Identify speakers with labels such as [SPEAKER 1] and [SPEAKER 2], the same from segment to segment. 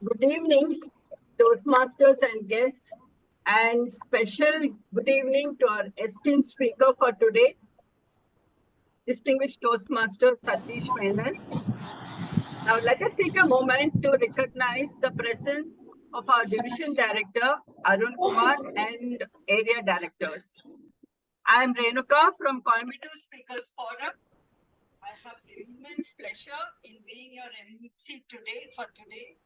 [SPEAKER 1] Good evening, Toastmasters and guests, and special good evening to our esteemed speaker for today, Distinguished Toastmaster Satish Menon. Now, let us take a moment to recognize the presence of our Division Director, Arun Kumar, and Area Directors. I am Renuka from Coimbatore Speakers Forum. I have immense pleasure in being your MC today.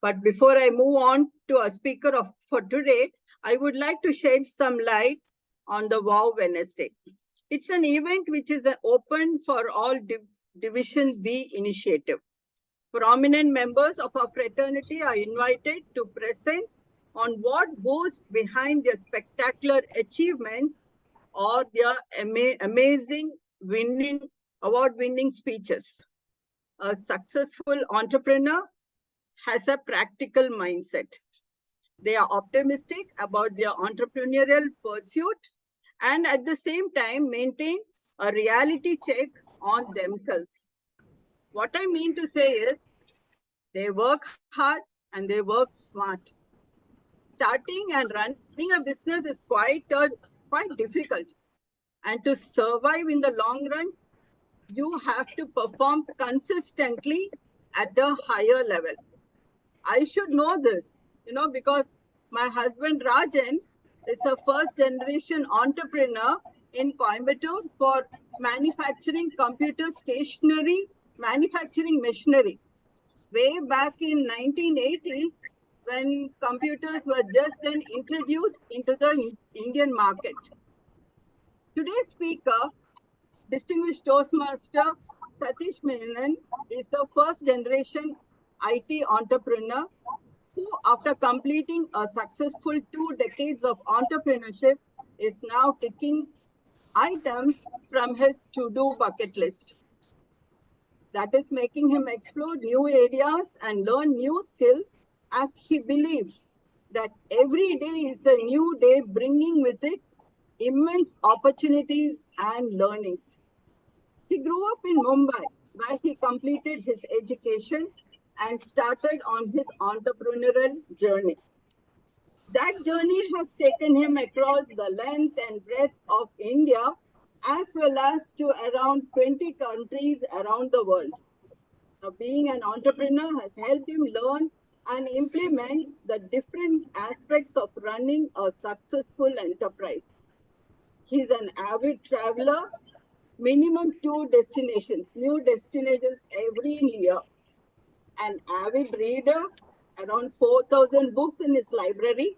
[SPEAKER 1] But before I move on to our speaker for today, I would like to shed some light on the WOW Wednesday. It's an event which is open for all Division B initiative. Prominent members of our fraternity are invited to present on what goes behind their spectacular achievements or their amazing award-winning speeches. A successful entrepreneur has a practical mindset. They are optimistic about their entrepreneurial pursuit and at the same time maintain a reality check on themselves. What I mean to say is they work hard and they work smart. Starting and running a business is quite difficult. And to survive in the long run, you have to perform consistently at a higher level. I should know this, because my husband Rajan is a first generation entrepreneur in Coimbatore for manufacturing computer stationery, manufacturing machinery. Way back in 1980s, when computers were just then introduced into the Indian market. Today's speaker, Distinguished Toastmaster Satish Menon, is the first generation IT entrepreneur who, after completing a successful 2 decades of entrepreneurship, is now ticking items from his to-do bucket list. That is making him explore new areas and learn new skills as he believes that every day is a new day bringing with it immense opportunities and learnings. He grew up in Mumbai, where he completed his education and started on his entrepreneurial journey. That journey has taken him across the length and breadth of India, as well as to around 20 countries around the world. Now, being an entrepreneur has helped him learn and implement the different aspects of running a successful enterprise. He's an avid traveler, minimum 2 destinations, new destinations every year. An avid reader, around 4,000 books in his library,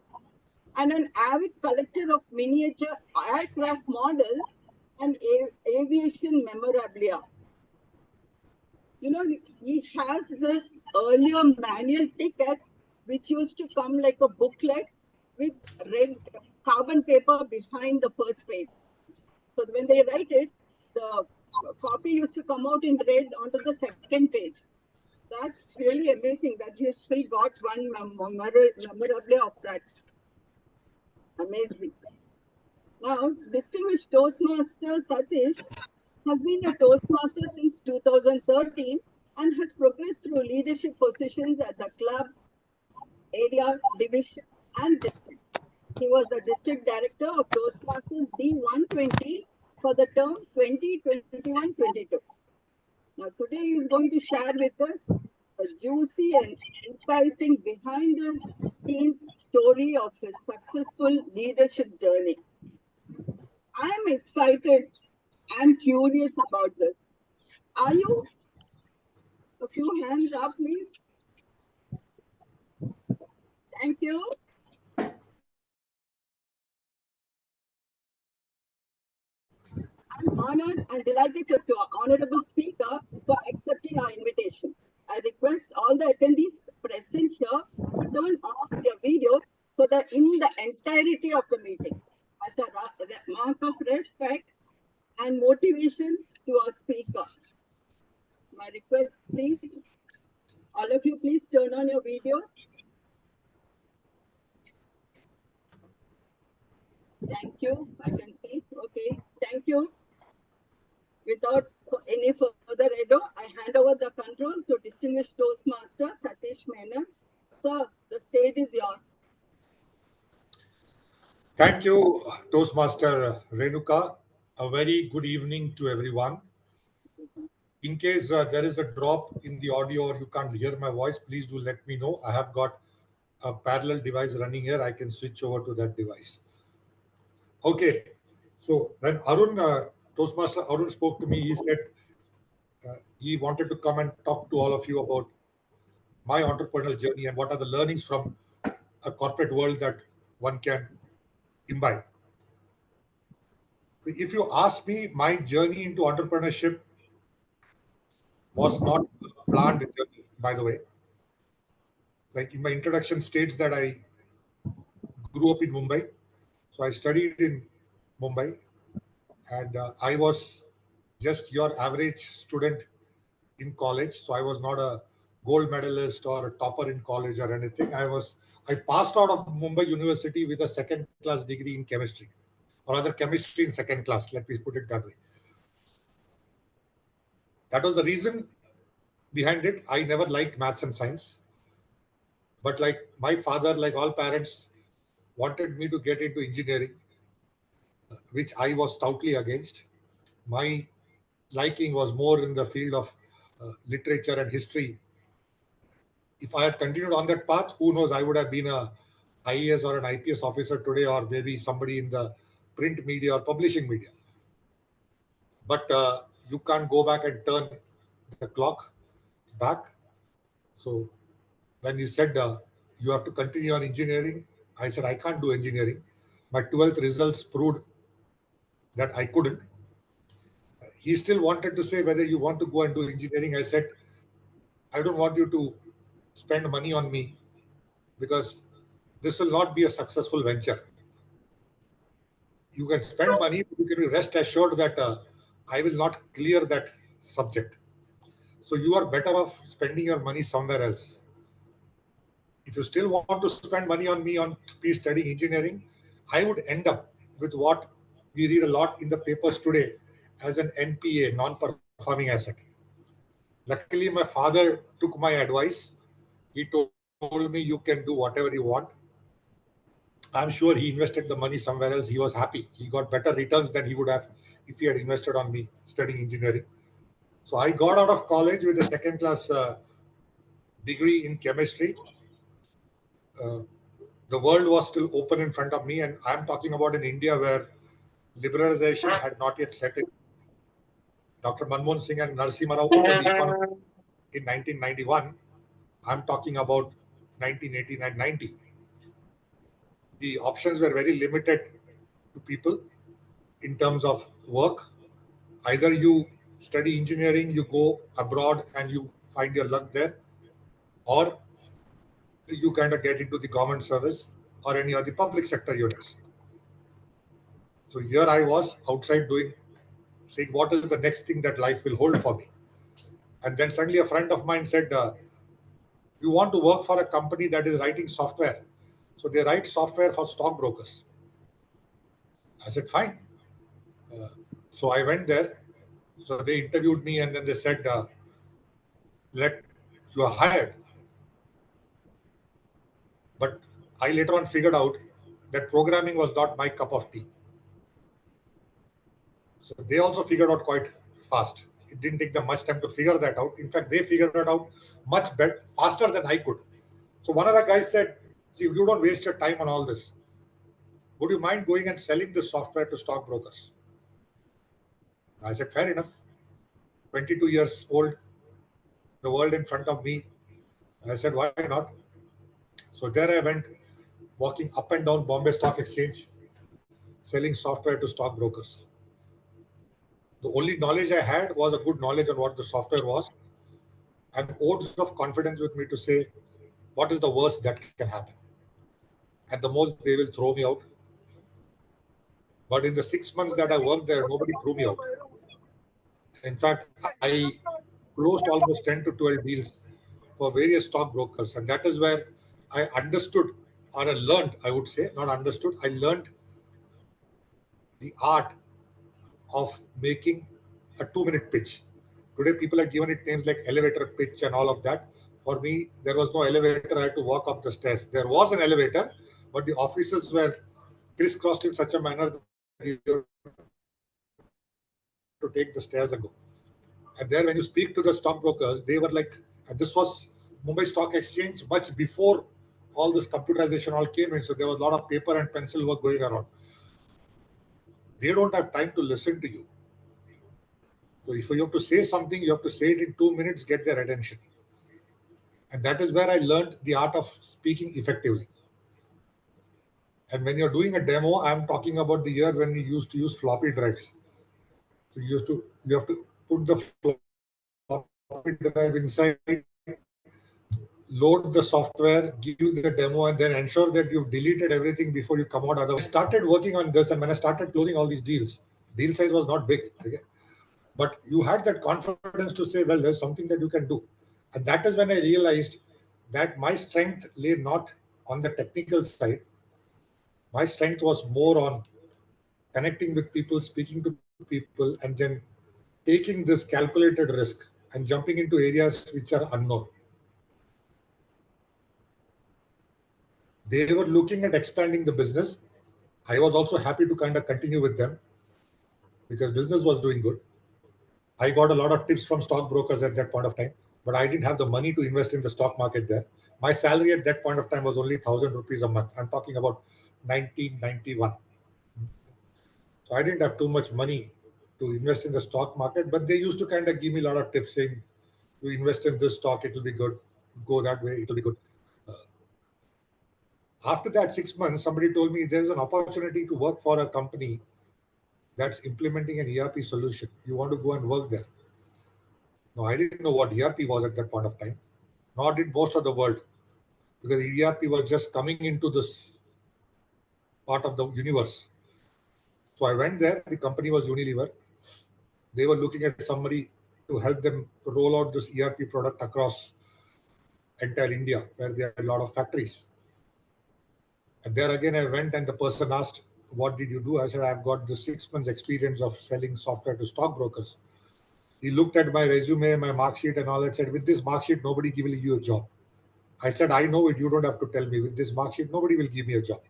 [SPEAKER 1] and an avid collector of miniature aircraft models and aviation memorabilia. He has this earlier manual ticket, which used to come like a booklet with red carbon paper behind the first page. So when they write it, the copy used to come out in red onto the second page. That's really amazing that he still got one memorabilia of that. Amazing. Now, Distinguished Toastmaster Satish has been a Toastmaster since 2013 and has progressed through leadership positions at the club, area, division, and district. He was the district director of Toastmasters D120 for the term 2021-22. Now, today he is going to share with us a juicy and enticing behind the scenes story of his successful leadership journey. I am excited and curious about this. Are you? A few hands up, please. Thank you. I'm honored and delighted to our honorable speaker for accepting our invitation. I request all the attendees present here to turn off their videos so that in the entirety of the meeting, as a mark of respect and motivation to our speaker. My request, please, all of you, please turn on your videos. Thank you. I can see. Okay. Thank you. Without any further ado, I hand over the control to Distinguished Toastmaster Satish Menon. Sir, the stage is yours.
[SPEAKER 2] Thank you, Toastmaster Renuka. A very good evening to everyone. In case there is a drop in the audio or you can't hear my voice, please do let me know. I have got a parallel device running here. I can switch over to that device. Okay. So when Toastmaster Arun spoke to me, he said he wanted to come and talk to all of you about my entrepreneurial journey and what are the learnings from a corporate world that one can imbibe. If you ask me, my journey into entrepreneurship was not a planned journey, by the way. Like in my introduction states that I grew up in Mumbai. So I studied in Mumbai and I was just your average student in college. So I was not a gold medalist or a topper in college or anything. I passed out of Mumbai University with a second class degree in chemistry, or rather chemistry in second class. Let me put it that way. That was the reason behind it. I never liked maths and science. But like my father, like all parents, wanted me to get into engineering, which I was stoutly against. My liking was more in the field of literature and history. If I had continued on that path, who knows, I would have been a IAS or an IPS officer today, or maybe somebody in the print media or publishing media. But you can't go back and turn the clock back. So when you said you have to continue on engineering, I said I can't do engineering. My 12th results proved that I couldn't. He still wanted to say whether you want to go and do engineering. I said, I don't want you to spend money on me because this will not be a successful venture. You can spend money, but you can be rest assured that I will not clear that subject. So you are better off spending your money somewhere else. If you still want to spend money on me on studying engineering, I would end up with what we read a lot in the papers today as an NPA, non-performing asset. Luckily, my father took my advice. He told me you can do whatever you want. I'm sure he invested the money somewhere else. He was happy. He got better returns than he would have if he had invested on me studying engineering. So I got out of college with a second class degree in chemistry. Uh, the world was still open in front of me, and I'm talking about in India where liberalization had not yet set in. Dr. Manmohan Singh and Narasimha Rao opened the economy in 1991. I'm talking about 1989 90. The options were very limited to people in terms of work. Either you study engineering, you go abroad and you find your luck there, or you kind of get into the government service or any of the public sector units. So here I was outside doing, saying, what is the next thing that life will hold for me? And then suddenly a friend of mine said, you want to work for a company that is writing software. So they write software for stockbrokers. I said, fine. Uh, so I went there. So they interviewed me and then they said, let you are hired. But I later on figured out that programming was not my cup of tea. So they also figured out quite fast. It didn't take them much time to figure that out. In fact, they figured it out much better, faster than I could. So one of the guys said, see, you don't waste your time on all this. Would you mind going and selling this software to stockbrokers? I said, fair enough. 22 years old, the world in front of me. I said, why not? So there I went, walking up and down Bombay Stock Exchange, selling software to stockbrokers. The only knowledge I had was a good knowledge on what the software was and oaths of confidence with me to say, what is the worst that can happen? At the most, they will throw me out. But in the 6 months that I worked there, nobody threw me out. In fact, I closed almost 10 to 12 deals for various stockbrokers. And that is where I understood, or I learned, I would say, not understood, I learned the art of making a 2-minute pitch. Today, people have given it names like elevator pitch and all of that. For me, there was no elevator. I had to walk up the stairs. There was an elevator, but the offices were crisscrossed in such a manner that you have to take the stairs and go. And there, when you speak to the stockbrokers, they were like, and this was Mumbai Stock Exchange much before all this computerization all came in. So there was a lot of paper and pencil work going around. They don't have time to listen to you. So if you have to say something, you have to say it in 2 minutes, get their attention. And that is where I learned the art of speaking effectively. And when you're doing a demo, I'm talking about the year when we used to use floppy drives. So you have to put the floppy drive inside, load the software, give the demo, and then ensure that you've deleted everything before you come out. Otherwise, I started working on this, and when I started closing all these deals, deal size was not big. Okay? But you had that confidence to say, well, there's something that you can do. And that is when I realized that my strength lay not on the technical side. My strength was more on connecting with people, speaking to people, and then taking this calculated risk and jumping into areas which are unknown. They were looking at expanding the business. I was also happy to kind of continue with them because business was doing good. I got a lot of tips from stockbrokers at that point of time, but I didn't have the money to invest in the stock market there. My salary at that point of time was only 1,000 rupees a month. I'm talking about 1991. So I didn't have too much money to invest in the stock market, but they used to kind of give me a lot of tips saying, you invest in this stock, it will be good. Go that way, it will be good. Uh, After that 6 months, somebody told me there's an opportunity to work for a company that's implementing an ERP solution. You want to go and work there. No, I didn't know what ERP was at that point of time, nor did most of the world, because ERP was just coming into this part of the universe. So I went there. The company was Unilever. They were looking at somebody to help them roll out this ERP product across entire India, where there are a lot of factories. And there again, I went and the person asked, what did you do? I said, I've got the 6 months experience of selling software to stockbrokers. He looked at my resume, my mark sheet, and all that. Said, with this mark sheet, nobody will give you a job. I said, I know it. You don't have to tell me. With this mark sheet, nobody will give me a job.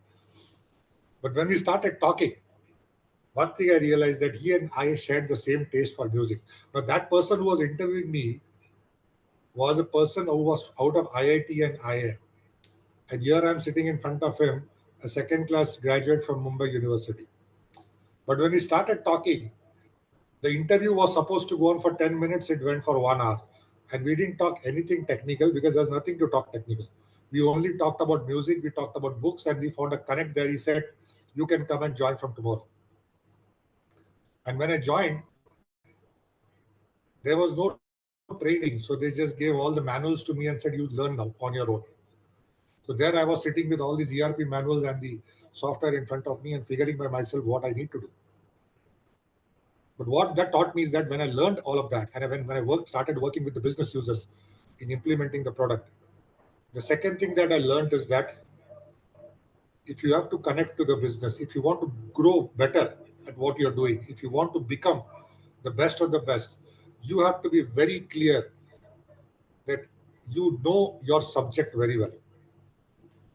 [SPEAKER 2] But when we started talking, one thing I realized that he and I shared the same taste for music. Now, that person who was interviewing me was a person who was out of IIT and IIM. And here I'm sitting in front of him, a second class graduate from Mumbai University. But when we started talking, the interview was supposed to go on for 10 minutes, it went for 1 hour. And we didn't talk anything technical because there's nothing to talk technical. We only talked about music, we talked about books, and we found a connect there. He said, you can come and join from tomorrow. And when I joined, there was no training. So they just gave all the manuals to me and said, you learn now on your own. So there I was sitting with all these ERP manuals and the software in front of me and figuring by myself what I need to do. But what that taught me is that when I learned all of that, and when I started working with the business users in implementing the product, the second thing that I learned is that if you have to connect to the business, if you want to grow better at what you're doing, if you want to become the best of the best, you have to be very clear that you know your subject very well.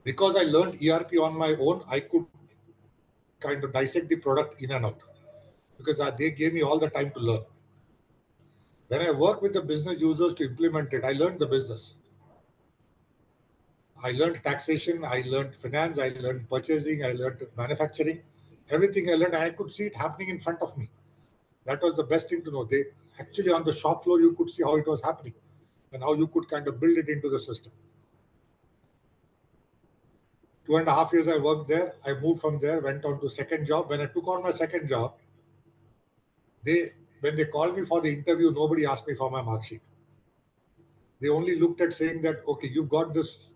[SPEAKER 2] Because I learned ERP on my own, I could kind of dissect the product in and out because they gave me all the time to learn. When I worked with the business users to implement it, I learned the business. I learned taxation, I learned finance, I learned purchasing, I learned manufacturing. Everything I learned, I could see it happening in front of me. That was the best thing to know. They actually on the shop floor, you could see how it was happening and how you could kind of build it into the system. 2.5 years I worked there. I moved from there, went on to second job. When I took on my second job, when they called me for the interview, nobody asked me for my mark sheet. They only looked at saying that, okay, you've got this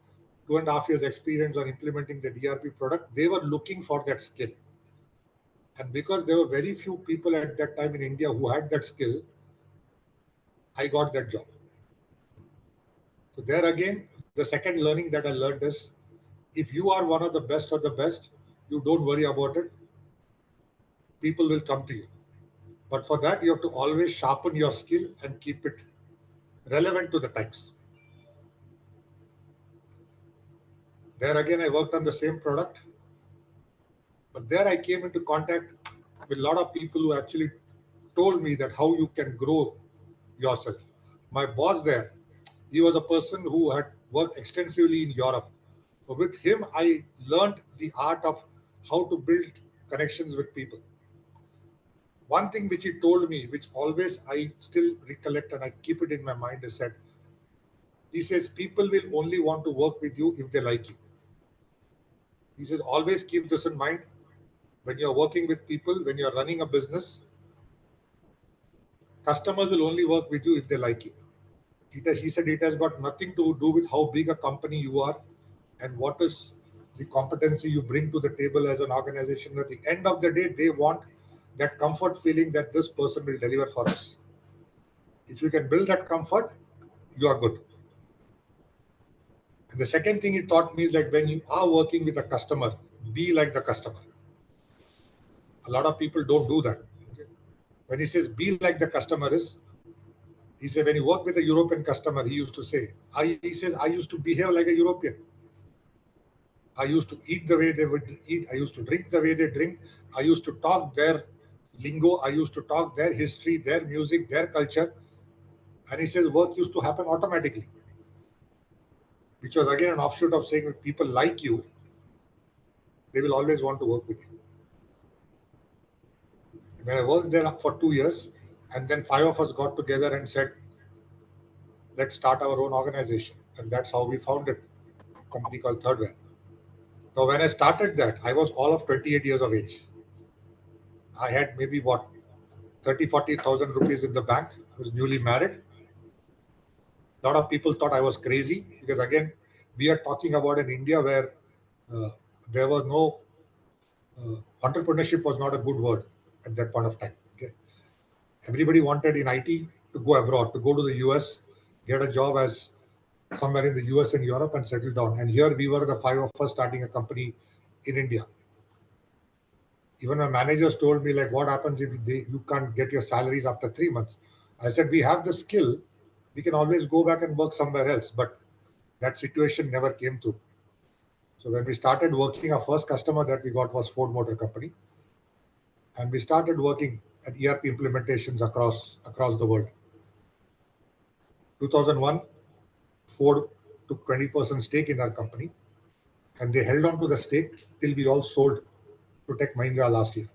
[SPEAKER 2] 2.5 years experience on implementing the DRP product. They were looking for that skill. And because there were very few people at that time in India who had that skill, I got that job. So there again, the second learning that I learned is if you are one of the best, you don't worry about it. People will come to you. But for that, you have to always sharpen your skill and keep it relevant to the times. There again, I worked on the same product. But there I came into contact with a lot of people who actually told me that how you can grow yourself. My boss there, he was a person who had worked extensively in Europe. With him, I learned the art of how to build connections with people. One thing which he told me, which always I still recollect and I keep it in my mind, is that he says people will only want to work with you if they like you. He says always keep this in mind when you're working with people, when you're running a business. Customers will only work with you if they like you. He said it has got nothing to do with how big a company you are and what is the competency you bring to the table as an organization. At the end of the day, they want that comfort feeling that this person will deliver for us. If you can build that comfort, you are good. And the second thing he taught me is like when you are working with a customer, be like the customer. A lot of people don't do that. When he says be like the customer is, he said when you work with a European customer, he used to say, he says, I used to behave like a European. I used to eat the way they would eat. I used to drink the way they drink. I used to talk their lingo. I used to talk their history, their music, their culture. And he says work used to happen automatically, which was again an offshoot of saying if people like you, they will always want to work with you. When I worked there for 2 years, and then 5 of us got together and said, let's start our own organization. And that's how we founded a company called Thirdware. Now, when I started that, I was all of 28 years of age. I had maybe 30,000-40,000 rupees in the bank. I was newly married. A lot of people thought I was crazy because, again, we are talking about an India where there was no entrepreneurship was not a good word at that point of time. Okay, everybody wanted in IT to go abroad, to go to the US, get a job as somewhere in the US and Europe and settle down. And here we were the 5 of us starting a company in India. Even my managers told me, like, what happens if you can't get your salaries after 3 months? I said, we have the skill. We can always go back and work somewhere else. But that situation never came through. So when we started working, our first customer that we got was Ford Motor Company. And we started working at ERP implementations across the world. 2001, Ford took 20% stake in our company. And they held on to the stake till we all sold to Tech Mahindra last year.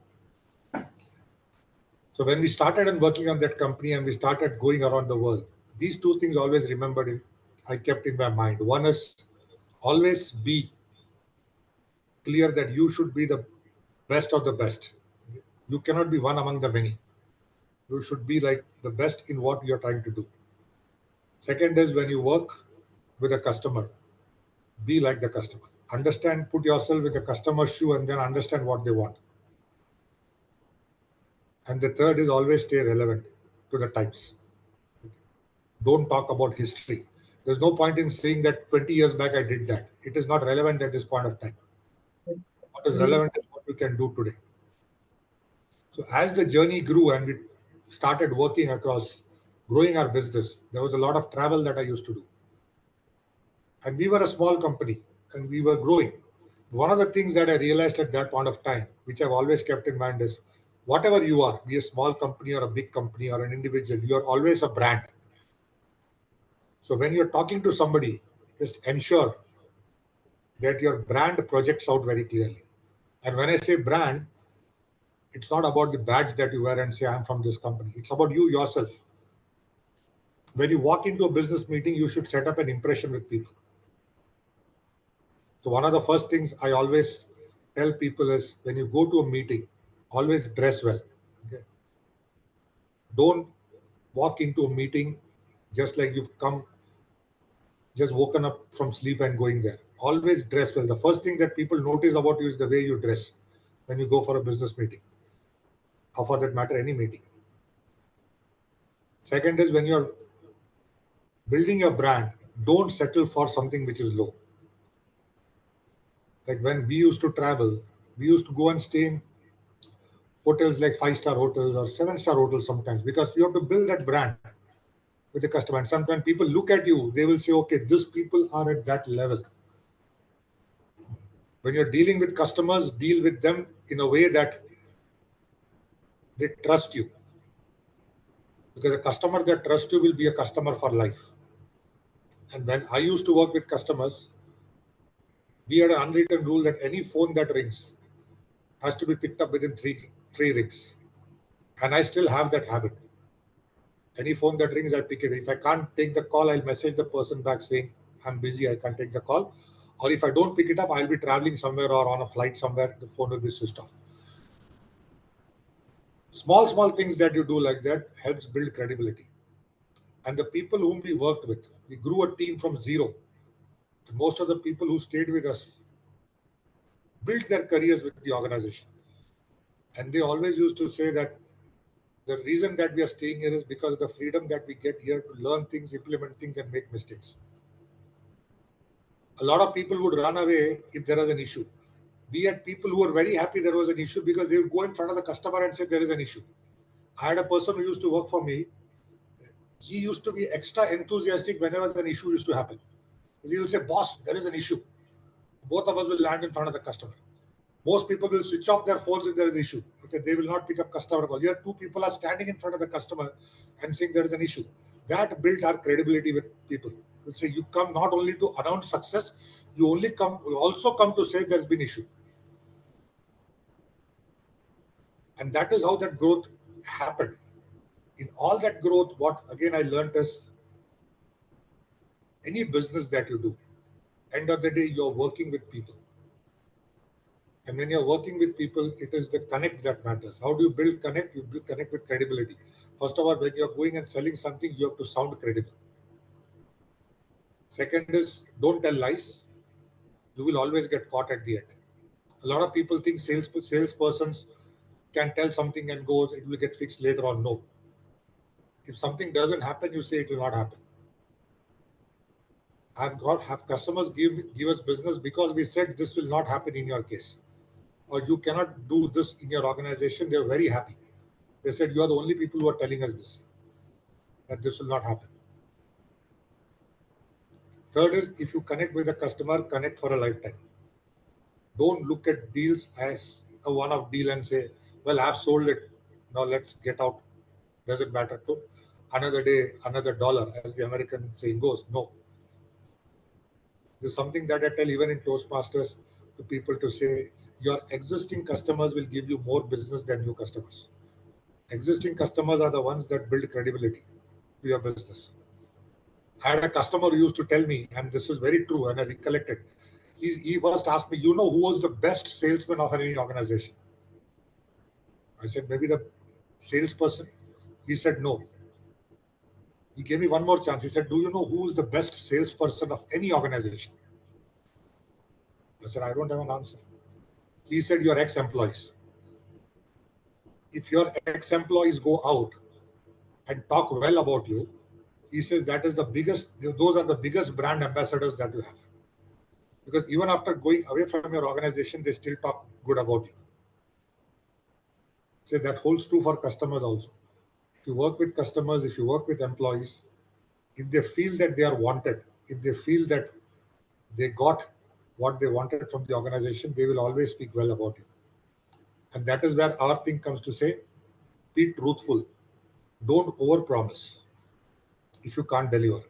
[SPEAKER 2] So when we started and working on that company and we started going around the world, these two things always I kept in my mind. One is always be clear that you should be the best of the best. You cannot be one among the many. You should be like the best in what you're trying to do. Second is when you work with a customer, be like the customer. Understand, put yourself in the customer's shoe and then understand what they want. And the third is always stay relevant to the times. Don't talk about history. There's no point in saying that 20 years back I did that. It is not relevant at this point of time. What is relevant is what you can do today. So as the journey grew and we started working across, growing our business, there was a lot of travel that I used to do. And we were a small company and we were growing. One of the things that I realized at that point of time, which I've always kept in mind, is whatever you are, be a small company or a big company or an individual, you are always a brand. So when you're talking to somebody, just ensure that your brand projects out very clearly. And when I say brand, it's not about the badge that you wear and say, I'm from this company. It's about you yourself. When you walk into a business meeting, you should set up an impression with people. So one of the first things I always tell people is when you go to a meeting, always dress well. Okay? Don't walk into a meeting just like you've just woken up from sleep and going there. Always dress well. The first thing that people notice about you is the way you dress when you go for a business meeting, or for that matter, any meeting. Second is when you're building a brand, don't settle for something which is low. Like when we used to travel, we used to go and stay in hotels like 5-star hotels or 7-star hotels sometimes, because you have to build that brand with the customer. And sometimes people look at you, they will say, okay, these people are at that level. When you're dealing with customers, deal with them in a way that they trust you. Because a customer that trusts you will be a customer for life. And when I used to work with customers, we had an unwritten rule that any phone that rings has to be picked up within three rings. And I still have that habit. Any phone that rings, I pick it. If I can't take the call, I'll message the person back saying, I'm busy, I can't take the call. Or if I don't pick it up, I'll be traveling somewhere or on a flight somewhere, the phone will be switched off. Small things that you do like that helps build credibility. And the people whom we worked with, we grew a team from zero. And most of the people who stayed with us built their careers with the organization. And they always used to say that the reason that we are staying here is because of the freedom that we get here to learn things, implement things, and make mistakes. A lot of people would run away if there was an issue. We had people who were very happy there was an issue because they would go in front of the customer and say there is an issue. I had a person who used to work for me. He used to be extra enthusiastic whenever an issue used to happen. He will say, boss, there is an issue. Both of us will land in front of the customer. Most people will switch off their phones if there is an issue. Okay, they will not pick up customer calls. Here, two people are standing in front of the customer and saying there is an issue. That built our credibility with people. You'll say you come not only to announce success, you also come to say there's been issue. And that is how that growth happened. In all that growth, what again I learned is any business that you do, end of the day, you're working with people. And when you're working with people, it is the connect that matters. How do you build connect? You build connect with credibility. First of all, when you're going and selling something, you have to sound credible. Second is don't tell lies. You will always get caught at the end. A lot of people think salespersons can tell something and goes, it will get fixed later on. No. If something doesn't happen, you say it will not happen. Have customers give us business because we said this will not happen in your case, or you cannot do this in your organization. They're very happy. They said you are the only people who are telling us this, that this will not happen. Third is if you connect with the customer, connect for a lifetime. Don't look at deals as a one-off deal and say, well, I've sold it. Now let's get out. Doesn't matter. To another day, another dollar, as the American saying goes. No. This is something that I tell even in Toastmasters to people to say, your existing customers will give you more business than new customers. Existing customers are the ones that build credibility to your business. I had a customer who used to tell me, and this is very true, and I recollected. He first asked me, you know who was the best salesman of any organization? I said, maybe the salesperson. He said, no. He gave me one more chance. He said, do you know who is the best salesperson of any organization? I said, I don't have an answer. He said, your ex-employees. If your ex-employees go out and talk well about you, he says that is the biggest, those are the biggest brand ambassadors that you have. Because even after going away from your organization, they still talk good about you. So that holds true for customers also. If you work with customers, if you work with employees, if they feel that they are wanted, if they feel that they got what they wanted from the organization, they will always speak well about you. And that is where our thing comes to say, be truthful. Don't overpromise if you can't deliver.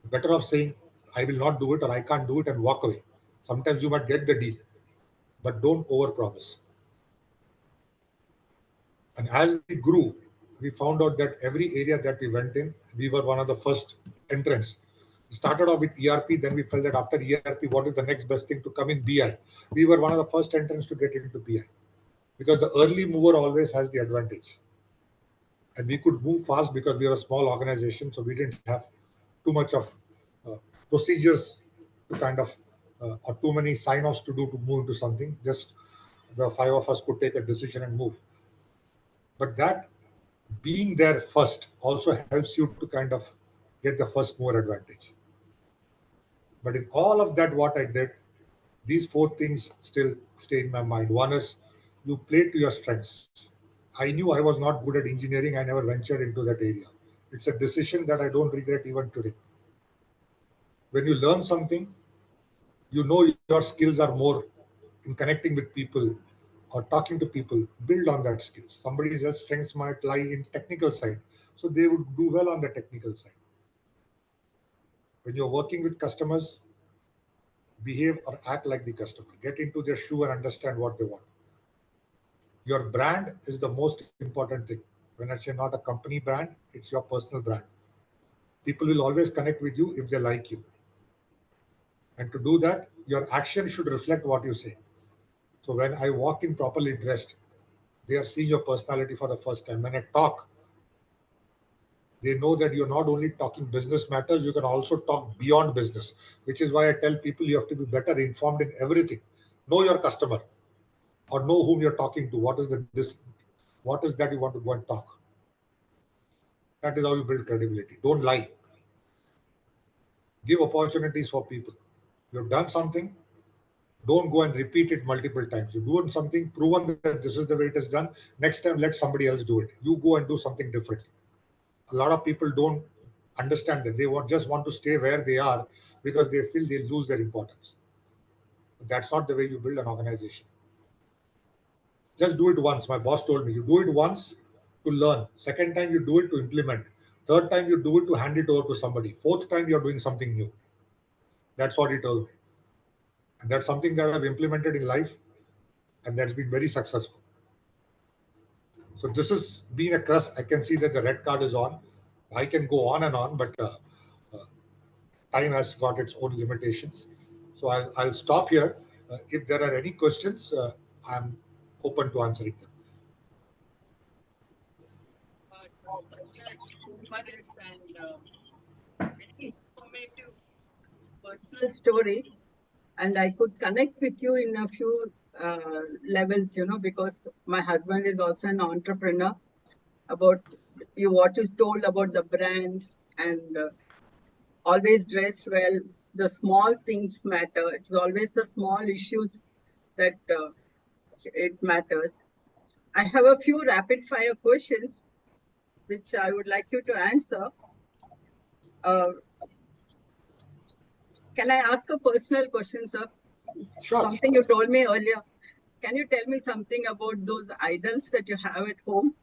[SPEAKER 2] Better off saying, I will not do it or I can't do it and walk away. Sometimes you might get the deal, but don't overpromise. And as we grew, we found out that every area that we went in, we were one of the first entrants. We started off with ERP, then we felt that after ERP, what is the next best thing to come in? BI. We were one of the first entrants to get into BI because the early mover always has the advantage. And we could move fast because we were a small organization, so we didn't have too much of uh, procedures to kind of or too many sign-offs to do to move into something. Just the five of us could take a decision and move. But that being there first also helps you to kind of get the first mover advantage. But in all of that, what I did, these four things still stay in my mind. One is you play to your strengths. I knew I was not good at engineering. I never ventured into that area. It's a decision that I don't regret even today. When you learn something, you know your skills are more in connecting with people or talking to people, build on that skill. Somebody else's strengths might lie in technical side, so they would do well on the technical side. When you're working with customers, behave or act like the customer. Get into their shoe and understand what they want. Your brand is the most important thing. When I say not a company brand, it's your personal brand. People will always connect with you if they like you. And to do that, your action should reflect what you say. So when I walk in properly dressed, they are seeing your personality for the first time. When I talk, they know that you're not only talking business matters, you can also talk beyond business, which is why I tell people you have to be better informed in everything. Know your customer or know whom you're talking to. What is that you want to go and talk? That is how you build credibility. Don't lie. Give opportunities for people. You've done something, don't go and repeat it multiple times. You do something proven that this is the way it is done. Next time, let somebody else do it. You go and do something different. A lot of people don't understand that. They just want to stay where they are because they feel they lose their importance. But that's not the way you build an organization. Just do it once. My boss told me, you do it once to learn. Second time, you do it to implement. Third time, you do it to hand it over to somebody. Fourth time, you're doing something new. That's what he told me. And that's something that I've implemented in life, and that's been very successful. So this is being a crust. I can see that the red card is on. I can go on and on, but uh, time has got its own limitations. So I'll stop here. If there are any questions, I'm open to answering them.
[SPEAKER 1] Such a humorous and very informative personal story, and I could connect with you in a few levels, because my husband is also an entrepreneur. About you, what you told about the brand and always dress well. The small things matter. It's always the small issues that it matters. I have a few rapid fire questions which I would like you to answer. Uh, can I ask a personal question, sir? It's
[SPEAKER 2] Sure.
[SPEAKER 1] something you told me earlier. Can you tell me something about those idols that you have at home?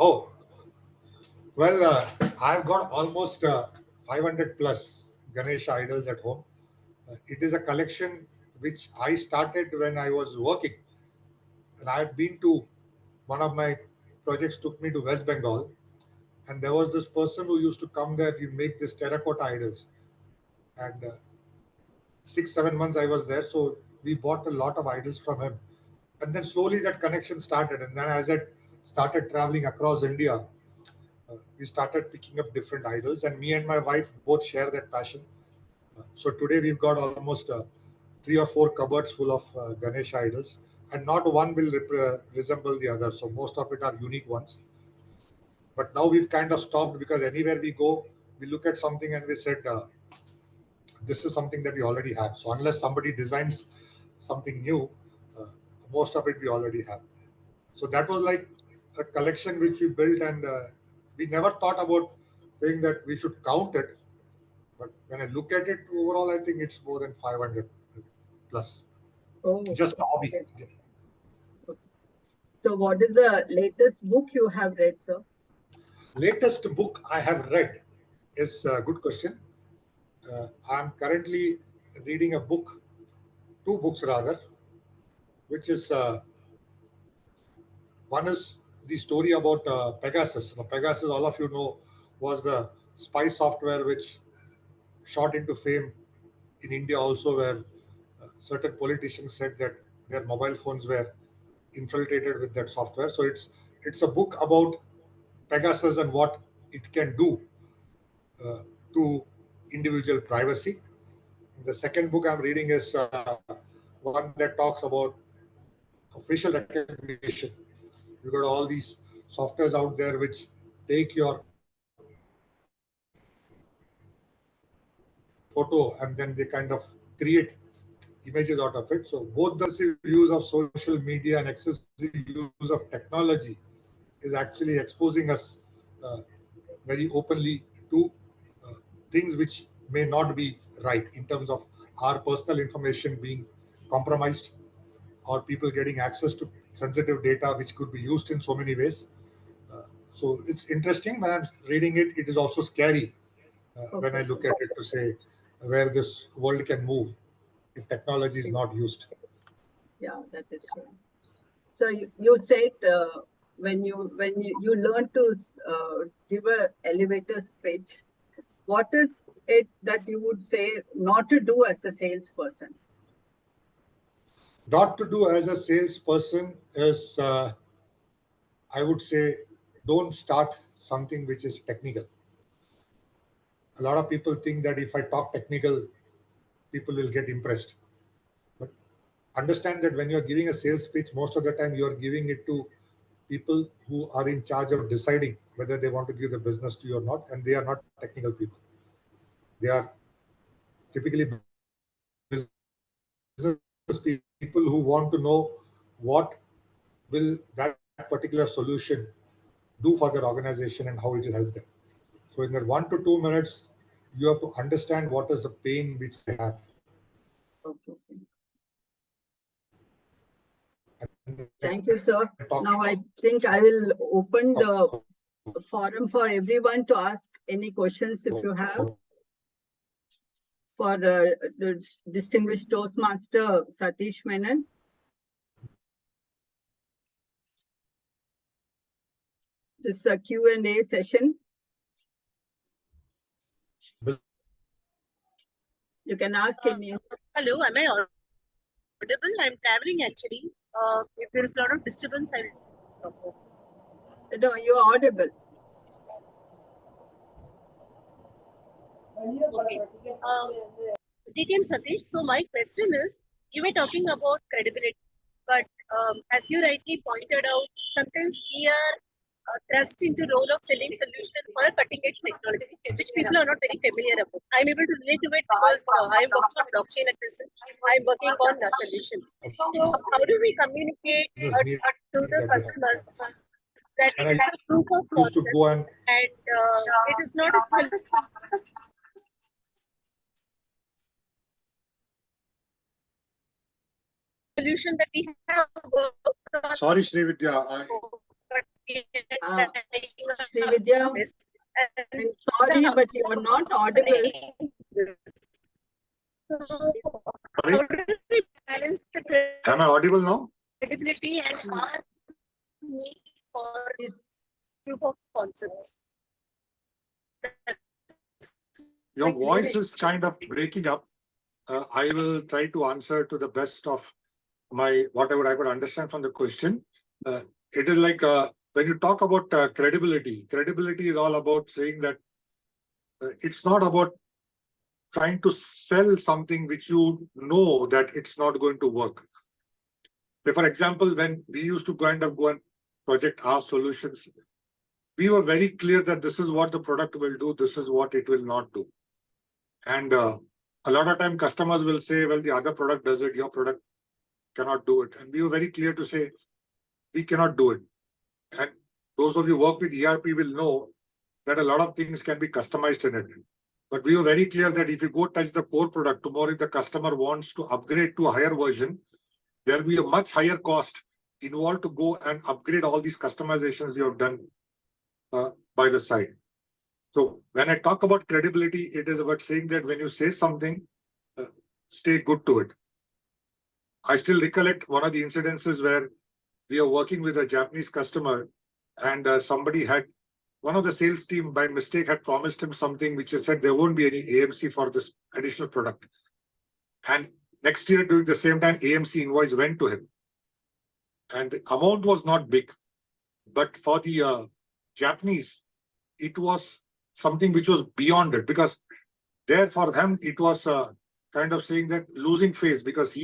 [SPEAKER 2] Oh, well, I've got almost 500 plus Ganesha idols at home. It is a collection which I started when I was working, and I had been to one of my projects took me to West Bengal, and there was this person who used to come there. You make these terracotta idols, and 6 7 months I was there, so we bought a lot of idols from him, and then slowly that connection started, and then as I started traveling across India, we started picking up different idols, and me and my wife both share that passion. So today we've got almost 3 or 4 cupboards full of Ganesha idols, and not one will resemble the other. So most of it are unique ones. But now we've kind of stopped because anywhere we go, we look at something and we said, this is something that we already have. So unless somebody designs something new, uh, most of it we already have. So that was like a collection which we built, and we never thought about saying that we should count it. But when I look at it overall, I think it's more than 500 plus.
[SPEAKER 1] Oh,
[SPEAKER 2] Just a hobby.
[SPEAKER 1] okay. Okay. So, what is the latest book you have read, sir?
[SPEAKER 2] Latest book I have read is a good question. I'm currently reading a book, 2 books rather, which is one is the story about Pegasus. Now, Pegasus, all of you know, was the spy software which shot into fame in India also, where certain politicians said that their mobile phones were infiltrated with that software. So it's a book about Pegasus and what it can do uh, to individual privacy. The second book I'm reading is one that talks about facial recognition. You got all these softwares out there which take your photo and then they kind of create images out of it. So both the use of social media and excessive use of technology is actually exposing us uh, very openly to things which may not be right in terms of our personal information being compromised, or people getting access to sensitive data which could be used in so many ways. So it's interesting. When I'm reading it, it is also scary when I look at it, to say where this world can move if technology is not used.
[SPEAKER 1] Yeah, that is true. So you said when you learn to give a elevator speech, what is it that you would say not to do as a salesperson?
[SPEAKER 2] Not to do as a salesperson is, I would say, don't start something which is technical. A lot of people think that if I talk technical, people will get impressed. But understand that when you're giving a sales pitch, most of the time you're giving it to people who are in charge of deciding whether they want to give the business to you or not, and they are not technical people. They are typically business people who want to know what will that particular solution do for their organization and how it will help them. So in that 1 to 2 minutes, you have to understand what is the pain which they have.
[SPEAKER 1] Okay, sir.
[SPEAKER 2] And
[SPEAKER 1] thank you, sir. Now I think I will open the forum for everyone to ask any questions if you have for the Distinguished Toastmaster Satish Menon. This is a Q&A session. You can ask any.
[SPEAKER 3] Hello, am I audible? I'm traveling actually. If there is a lot of disturbance, I will.
[SPEAKER 1] No, you are audible.
[SPEAKER 3] Okay. DTM Satish, so my question is, you were talking about credibility, but as you rightly pointed out, sometimes we are thrust into role of selling solution for a cutting edge technology, which people are not very familiar about. I'm able to relate to it because I work on blockchain at present. I'm working on solutions. So how do we communicate to the customers that it is a proof of concept and it is not a solution that we have worked on?
[SPEAKER 2] Sorry, Srividya.
[SPEAKER 1] Srividya, I'm sorry, but you are not audible.
[SPEAKER 3] How do we balance the
[SPEAKER 2] Am I audible now?
[SPEAKER 3] credibility and our need for this proof of concepts?
[SPEAKER 2] Your voice is kind of breaking up. I will try to answer to the best of my whatever I could understand from the question. It is like when you talk about credibility, credibility is all about saying that it's not about trying to sell something which you know that it's not going to work. So for example, when we used to go and project our solutions, we were very clear that this is what the product will do, this is what it will not do. And a lot of time customers will say, well, the other product does it, your product cannot do it. And we were very clear to say, we cannot do it. And those of you who work with ERP will know that a lot of things can be customized in it. But we were very clear that if you go touch the core product, tomorrow if the customer wants to upgrade to a higher version, there will be a much higher cost involved to go and upgrade all these customizations you have done by the side. So when I talk about credibility, it is about saying that when you say something, stay good to it. I still recollect one of the incidences where we are working with a Japanese customer and somebody had, one of the sales team by mistake had promised him something which has said there won't be any AMC for this additional product. And next year during the same time, AMC invoice went to him. And the amount was not big, but for the Japanese, it was something which was beyond it, because there for them, it was kind of saying that losing face, because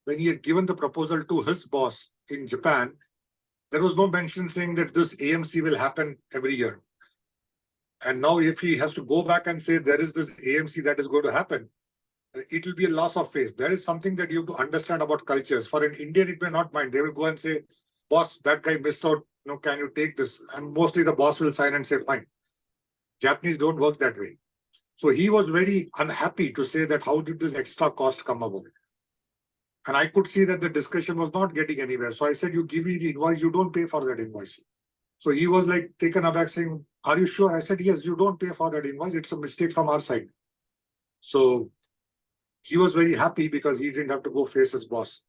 [SPEAKER 2] when he had given the proposal to his boss in Japan, there was no mention saying that this AMC will happen every year. And now if he has to go back and say there is this AMC that is going to happen, it will be a loss of face. There is something that you have to understand about cultures. For an Indian, it may not mind. They will go and say, boss, that guy missed out. Can you take this? And mostly the boss will sign and say, fine. Japanese don't work that way. So he was very unhappy to say that how did this extra cost come about? And I could see that the discussion was not getting anywhere. So I said, you give me the invoice, you don't pay for that invoice. So he was like taken aback saying, are you sure? I said, yes, you don't pay for that invoice. It's a mistake from our side. So he was very happy because he didn't have to go face his boss.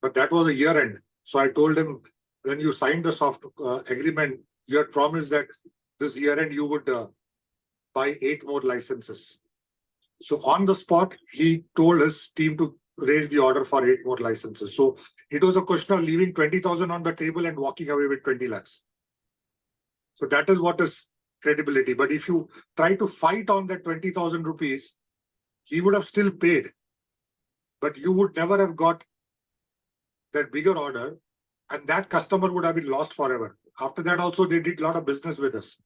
[SPEAKER 2] But that was a year end. So I told him, when you signed the soft agreement, you had promised that this year end you would buy 8 more licenses. So on the spot, he told his team to raise the order for 8 more licenses. So it was a question of leaving 20,000 on the table and walking away with 20 lakhs. So that is what is credibility. But if you try to fight on that 20,000 rupees, he would have still paid, but you would never have got that bigger order, and that customer would have been lost forever. After that also, they did a lot of business with us.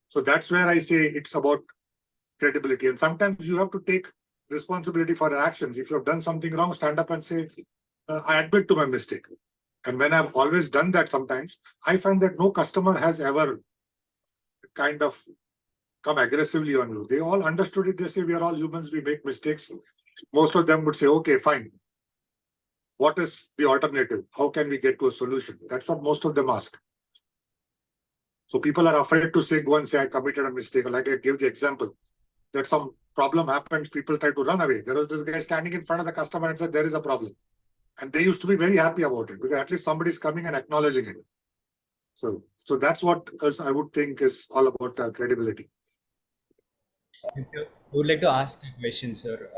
[SPEAKER 2] So that's where I say it's about credibility. And sometimes you have to take responsibility for your actions. If you have done something wrong, stand up and say, I admit to my mistake. And when I've always done that sometimes, I find that no customer has ever kind of come aggressively on you. They all understood it. They say, we are all humans, we make mistakes. Most of them would say, okay, fine. What is the alternative? How can we get to a solution? That's what most of them ask. So people are afraid to say, go and say, I committed a mistake. Like I gave the example that some problem happens, people try to run away. There was this guy standing in front of the customer and said, there is a problem. And they used to be very happy about it because at least somebody is coming and acknowledging it. So that's what I would think is all about credibility.
[SPEAKER 4] I would like to ask a question, sir.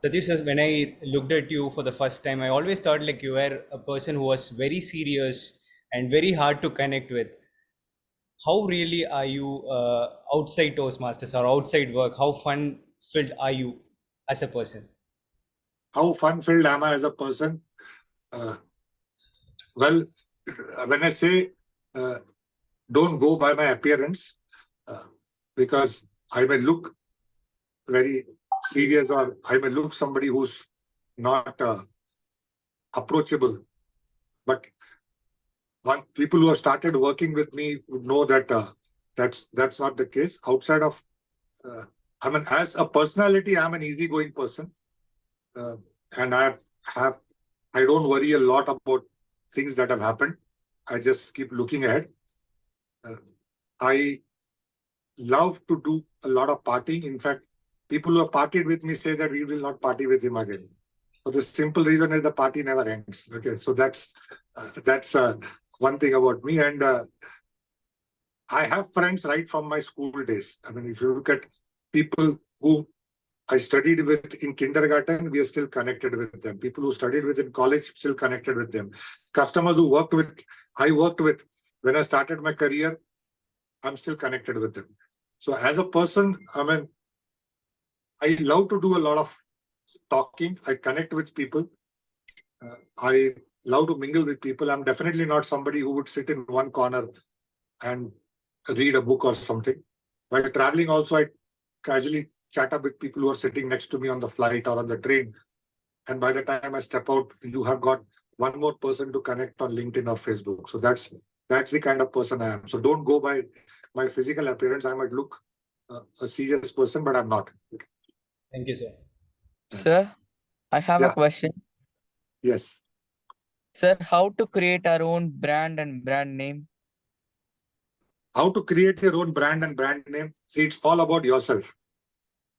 [SPEAKER 4] Satish, sir, when I looked at you for the first time, I always thought like you were a person who was very serious and very hard to connect with. How really are you outside Toastmasters or outside work? How fun-filled are you as a person?
[SPEAKER 2] How fun-filled am I as a person? Well, when I say don't go by my appearance, because I may look very serious or I may look somebody who's not approachable. But people who have started working with me would know that that's not the case. Outside of, I mean, as a personality, I'm an easygoing person. And I don't worry a lot about things that have happened. I just keep looking ahead. I love to do a lot of partying. In fact, people who have partied with me say that we will not party with him again. For the simple reason is the party never ends. Okay, so that's one thing about me. And I have friends right from my school days. I mean, if you look at people who I studied with in kindergarten, we are still connected with them. People who studied with in college, still connected with them. Customers who I worked with when I started my career, I'm still connected with them. So as a person, I mean, I love to do a lot of talking. I connect with people. I love to mingle with people. I'm definitely not somebody who would sit in one corner and read a book or something. While traveling also, I casually chat up with people who are sitting next to me on the flight or on the train. And by the time I step out, you have got one more person to connect on LinkedIn or Facebook. So that's the kind of person I am. So don't go by my physical appearance. I might look a serious person, but I'm not.
[SPEAKER 4] Thank you, sir.
[SPEAKER 5] Sir, I have a question.
[SPEAKER 2] Yes.
[SPEAKER 5] Sir, how to create our own brand and brand name?
[SPEAKER 2] How to create your own brand and brand name? See, it's all about yourself.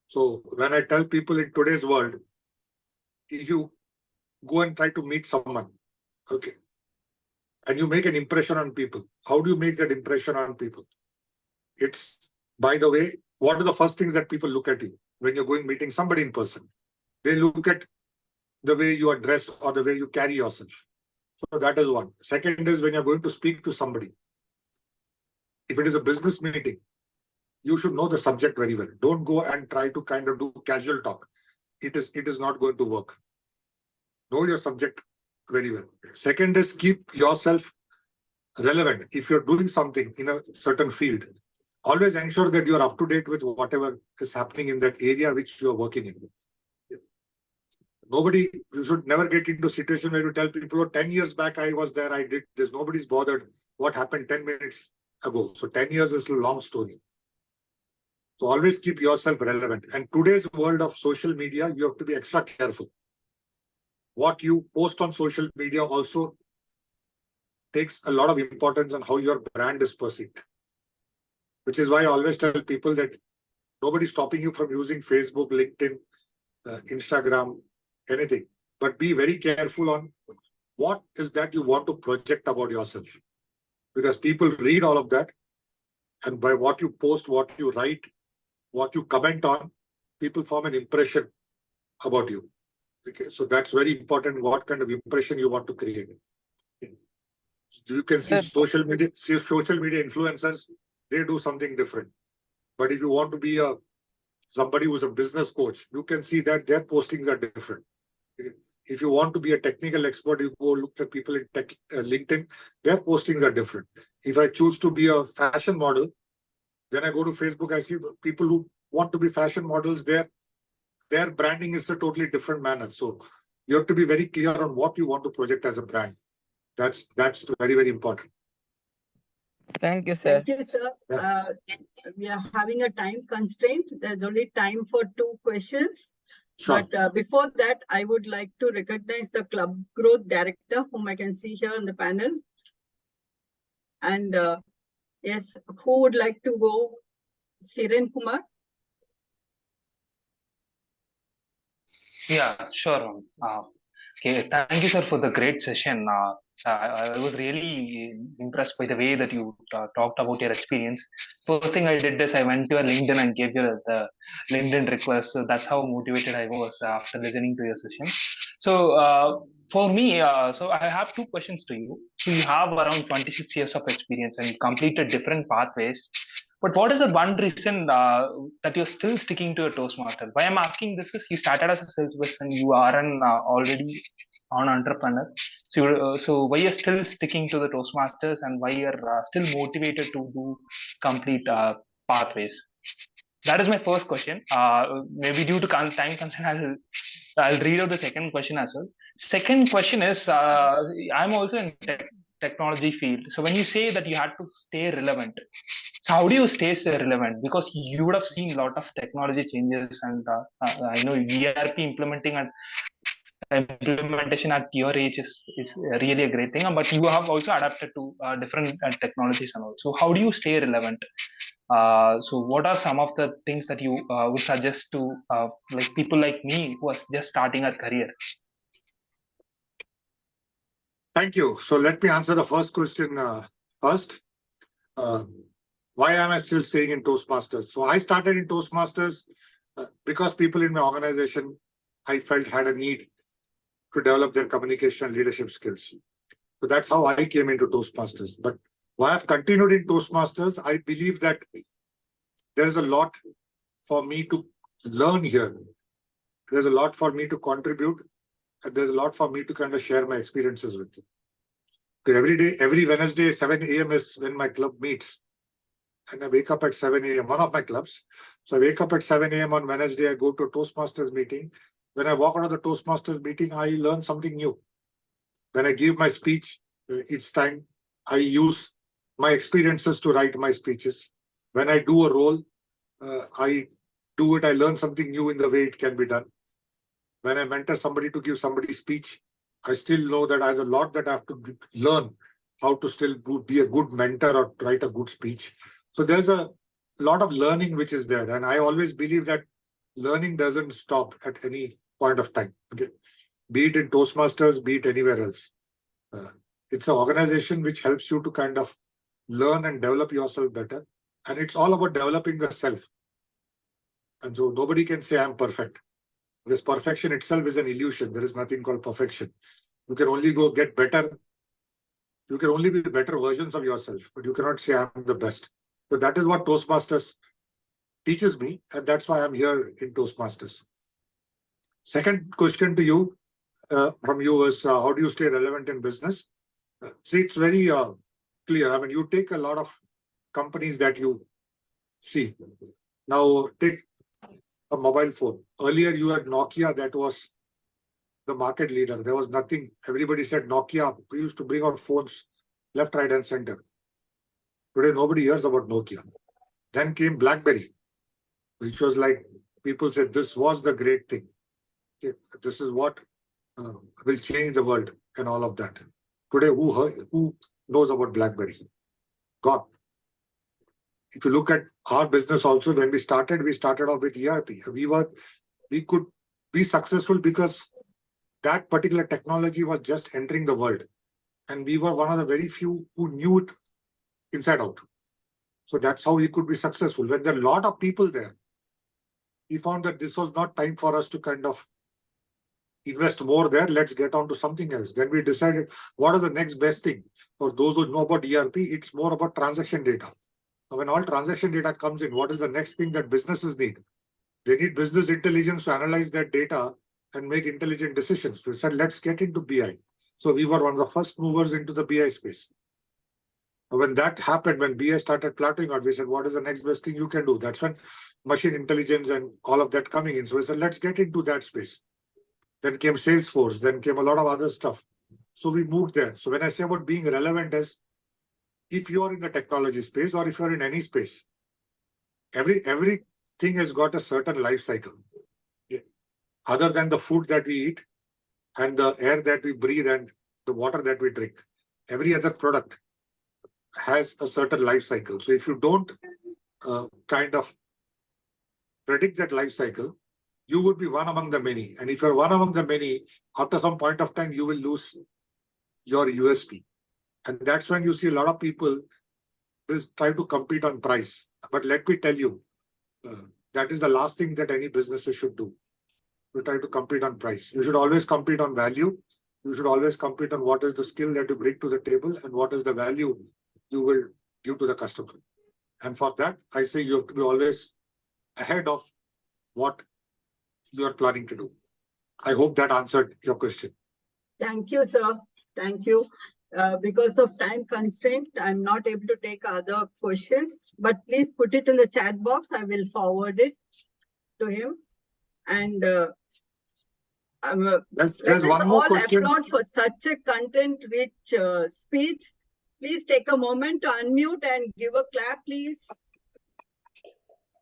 [SPEAKER 2] So when I tell people in today's world, if you go and try to meet someone, okay, and you make an impression on people, how do you make that impression on people? It's, by the way, what are the first things that people look at you when you're going meeting somebody in person? They look at the way you are dressed or the way you carry yourself. So that is one. Second is when you're going to speak to somebody. If it is a business meeting, you should know the subject very well. Don't go and try to kind of do casual talk. It is not going to work. Know your subject very well. Second is keep yourself relevant. If you're doing something in a certain field, always ensure that you're up to date with whatever is happening in that area which you're working in. You should never get into a situation where you tell people, oh, 10 years back I was there, I did this. Nobody's bothered what happened 10 minutes ago. So 10 years is a long story. So always keep yourself relevant. And today's world of social media, you have to be extra careful. what you post on social media also takes a lot of importance on how your brand is perceived. Which is why I always tell people that nobody's stopping you from using Facebook, LinkedIn, Instagram, anything. But be very careful on what is that you want to project about yourself. Because people read all of that, and by what you post, what you write, what you comment on, people form an impression about you. Okay, so that's very important. What kind of impression you want to create? So you can see social media influencers, they do something different. But if you want to be somebody who's a business coach, you can see that their postings are different. If you want to be a technical expert, you go look at people in LinkedIn, their postings are different. If I choose to be a fashion model, then I go to Facebook, I see people who want to be fashion models, their branding is a totally different manner. So you have to be very clear on what you want to project as a brand. That's very, very important.
[SPEAKER 5] Thank you, sir.
[SPEAKER 1] Thank you, sir. We are having a time constraint. There's only time for 2 questions.
[SPEAKER 2] Sure.
[SPEAKER 1] But before that, I would like to recognize the Club Growth Director, whom I can see here on the panel. And yes, who would like to go? Siren Kumar?
[SPEAKER 6] Yeah, sure. Okay, thank you, sir, for the great session. I was really impressed by the way that you talked about your experience. First thing I did is I went to your LinkedIn and gave you the LinkedIn request. So that's how motivated I was after listening to your session. So for me, so I have 2 questions to you. So you have around 26 years of experience and you completed different pathways. But what is the one reason that you're still sticking to a Toastmaster? Why I'm asking this is you started as a salesperson, you are an already an entrepreneur. So why you're still sticking to the Toastmasters and why you're still motivated to do complete pathways? That is my first question. Maybe due to time constraint, I'll read out the second question as well. Second question is, I'm also in technology field. So when you say that you had to stay relevant, so how do you stay relevant? Because you would have seen a lot of technology changes, and I know ERP implementation at your age is really a great thing. But you have also adapted to different technologies and all. So how do you stay relevant? So what are some of the things that you would suggest to like people like me who are just starting a career?
[SPEAKER 2] Thank you. So let me answer the first question first. Why am I still staying in Toastmasters? So I started in Toastmasters because people in my organization, I felt had a need to develop their communication and leadership skills. So that's how I came into Toastmasters. But why I've continued in Toastmasters, I believe that there's a lot for me to learn here. There's a lot for me to contribute, and there's a lot for me to kind of share my experiences with you. Because every day, every Wednesday, 7 a.m. is when my club meets. And I wake up at 7 a.m., one of my clubs. So I wake up at 7 a.m. on Wednesday, I go to a Toastmasters meeting. When I walk out of the Toastmasters meeting, I learn something new. When I give my speech, each time I use my experiences to write my speeches. When I do a role, I do it, I learn something new in the way it can be done. When I mentor somebody to give somebody speech, I still know that there's a lot that I have to learn how to still be a good mentor or write a good speech. So there's a lot of learning which is there. And I always believe that learning doesn't stop at any point of time. Okay? Be it in Toastmasters, be it anywhere else. It's an organization which helps you to kind of learn and develop yourself better. And it's all about developing the self. And so nobody can say I'm perfect. Because perfection itself is an illusion. There is nothing called perfection. You can only go get better. You can only be better versions of yourself, but you cannot say I'm the best. So that is what Toastmasters teaches me, and that's why I'm here in Toastmasters. Second question to you, from you was, how do you stay relevant in business? See, it's very clear. I mean, you take a lot of companies that you see. Now, take a mobile phone. Earlier, you had Nokia that was the market leader. There was nothing. Everybody said Nokia. We used to bring out phones left, right, and center. Today, nobody hears about Nokia. Then came BlackBerry, which was like, people said this was the great thing. Okay, this is what will change the world and all of that. Today, who knows about BlackBerry? God. If you look at our business also, when we started off with ERP. We could be successful because that particular technology was just entering the world. And we were one of the very few who knew it inside out. So that's how we could be successful. When there are a lot of people there, we found that this was not time for us to kind of invest more there. Let's get on to something else. Then we decided what are the next best thing. For those who know about ERP, it's more about transaction data. Now, when all transaction data comes in, what is the next thing that businesses need? They need business intelligence to analyze that data and make intelligent decisions. So we said, let's get into BI. So we were one of the first movers into the BI space. When that happened, when BI started plateauing out, we said, what is the next best thing you can do? That's when machine intelligence and all of that coming in. So we said, let's get into that space. Then came Salesforce, then came a lot of other stuff. So we moved there. So when I say about being relevant is, if you are in the technology space or if you're in any space, everything has got a certain life cycle. Other than the food that we eat and the air that we breathe and the water that we drink, every other product has a certain life cycle. So if you don't kind of predict that life cycle, you would be one among the many. And if you're one among the many, after some point of time, you will lose your USP. And that's when you see a lot of people will try to compete on price. But let me tell you, that is the last thing that any businesses should do. You try to compete on price. You should always compete on value. You should always compete on what is the skill that you bring to the table and what is the value you will give to the customer. And for that, I say you have to be always ahead of what you are planning to do. I hope that answered your question.
[SPEAKER 1] Thank you, sir. Thank you. Because of time constraint, I'm not able to take other questions, but please put it in the chat box. I will forward it to him. And
[SPEAKER 2] there's one more question.
[SPEAKER 1] Applaud for such a content-rich speech. Please take a moment to unmute and give a clap, please.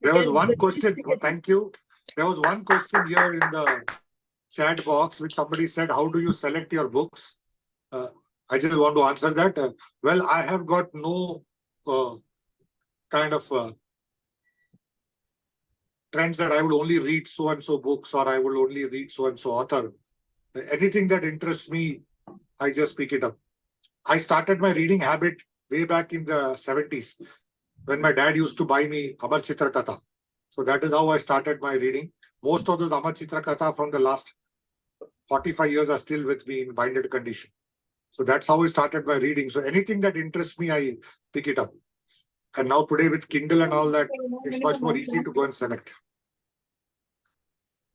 [SPEAKER 2] There was one question. Thank you. There was one question here in the chat box which somebody said, how do you select your books? I just want to answer that. Well, I have got no kind of trends that I would only read so-and-so books or I will only read so-and-so author. Anything that interests me, I just pick it up. I started my reading habit way back in the 70s when my dad used to buy me Amar Chitra Katha. So that is how I started my reading. Most of those Amar Chitra Katha from the last 45 years are still with me in binded condition. So that's how I started my reading. So anything that interests me, I pick it up. And now today with Kindle and all that, it's much more easy to go and select.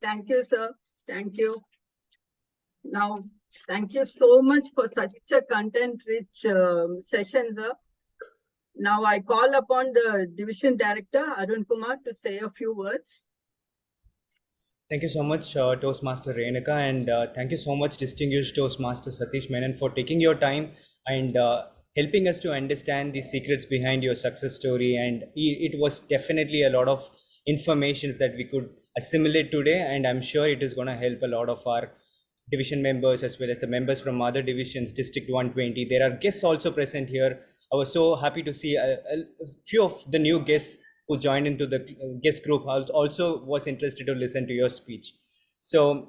[SPEAKER 1] Thank you, sir. Thank you. Now, thank you so much for such a content-rich session, sir. Now I call upon the Division Director, Arun Kumar, to say a few words.
[SPEAKER 4] Thank you so much, Toastmaster Renaka, and thank you so much, Distinguished Toastmaster Satish Menon, for taking your time and helping us to understand the secrets behind your success story. And it was definitely a lot of informations that we could assimilate today, and I'm sure it is going to help a lot of our division members as well as the members from other divisions, District 120. There are guests also present here. I was so happy to see a few of the new guests who joined into the guest group also was interested to listen to your speech. So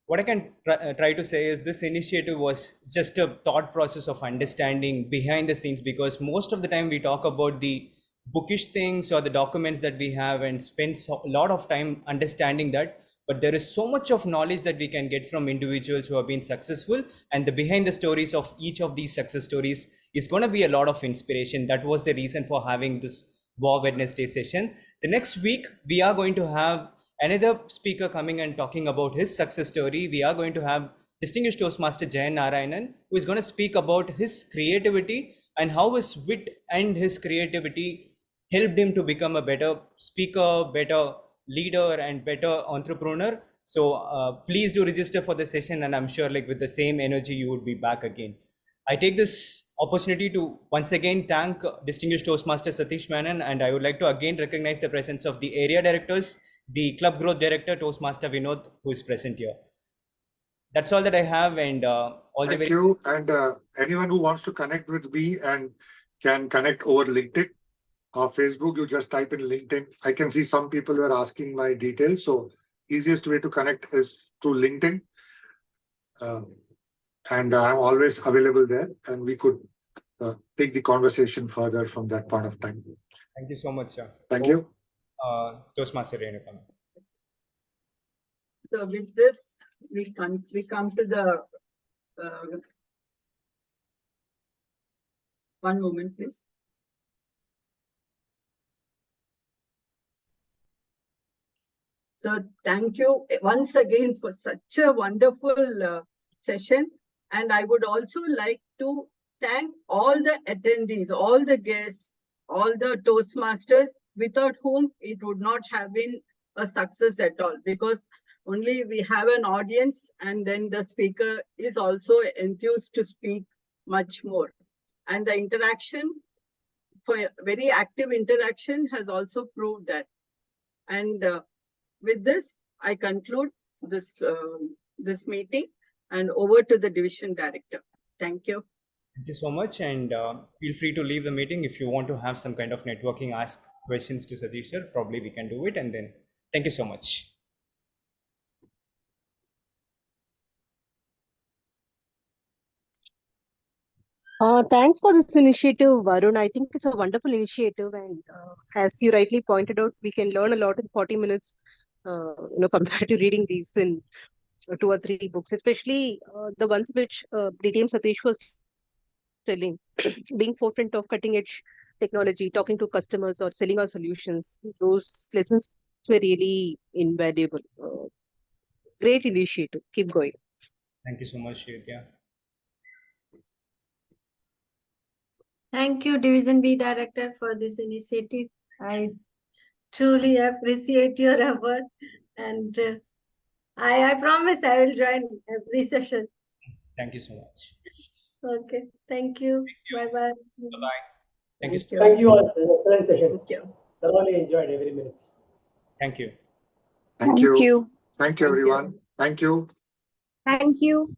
[SPEAKER 4] what I can try to say is this initiative was just a thought process of understanding behind the scenes, because most of the time we talk about the bookish things or the documents that we have and spend a lot of time understanding that. But there is so much of knowledge that we can get from individuals who have been successful, and the behind the stories of each of these success stories is going to be a lot of inspiration. That was the reason for having this War Wednesday session. The next week, we are going to have another speaker coming and talking about his success story. We are going to have Distinguished Toastmaster Jayan Narayanan, who is going to speak about his creativity and how his wit and his creativity helped him to become a better speaker, better leader and better entrepreneur. So please do register for the session, and I'm sure like with the same energy you would be back again. I take this opportunity to once again thank Distinguished Toastmaster Satish Menon, and I would like to again recognize the presence of the area directors, the club growth director Toastmaster Vinod, who is present here. that's all that I have, and all the
[SPEAKER 2] Thank
[SPEAKER 4] very
[SPEAKER 2] you. And anyone who wants to connect with me and can connect over LinkedIn or Facebook, you just type in LinkedIn. I can see some people were asking my details. So easiest way to connect is through LinkedIn. And I'm always available there, and we could take the conversation further from that point of time.
[SPEAKER 4] Thank you so much, sir.
[SPEAKER 2] Thank you.
[SPEAKER 4] Toastmaster Renuka.
[SPEAKER 1] So with this, we come to the one moment, please. So thank you once again for such a wonderful session. And I would also like to thank all the attendees, all the guests, all the Toastmasters, without whom it would not have been a success at all, because only we have an audience and then the speaker is also enthused to speak much more. And the interaction, for very active interaction, has also proved that. And with this, I conclude this this meeting and over to the division director. Thank you.
[SPEAKER 4] Thank you so much, and feel free to leave the meeting if you want to have some kind of networking, ask questions to Satish sir. Probably we can do it, and then thank you so much.
[SPEAKER 7] Thanks for this initiative, Varun. I think it's a wonderful initiative, and as you rightly pointed out, we can learn a lot in 40 minutes, compared to reading these in 2 or 3 books, especially the ones which DTM Satish was telling, being forefront of cutting edge technology, talking to customers or selling our solutions. Those lessons were really invaluable. Great initiative. Keep going.
[SPEAKER 4] Thank you so much, Shreya.
[SPEAKER 8] Thank you, Division B Director, for this initiative. I truly appreciate your effort, and I promise I will join every session.
[SPEAKER 4] Thank you so much.
[SPEAKER 8] Okay, thank you. Bye-bye.
[SPEAKER 4] Bye-bye. Thank you.
[SPEAKER 9] Thank you all. Excellent session.
[SPEAKER 1] Thank you.
[SPEAKER 9] Thoroughly enjoyed every minute.
[SPEAKER 4] Thank you.
[SPEAKER 2] Thank you. Thank you, everyone. Thank you.
[SPEAKER 3] Thank you.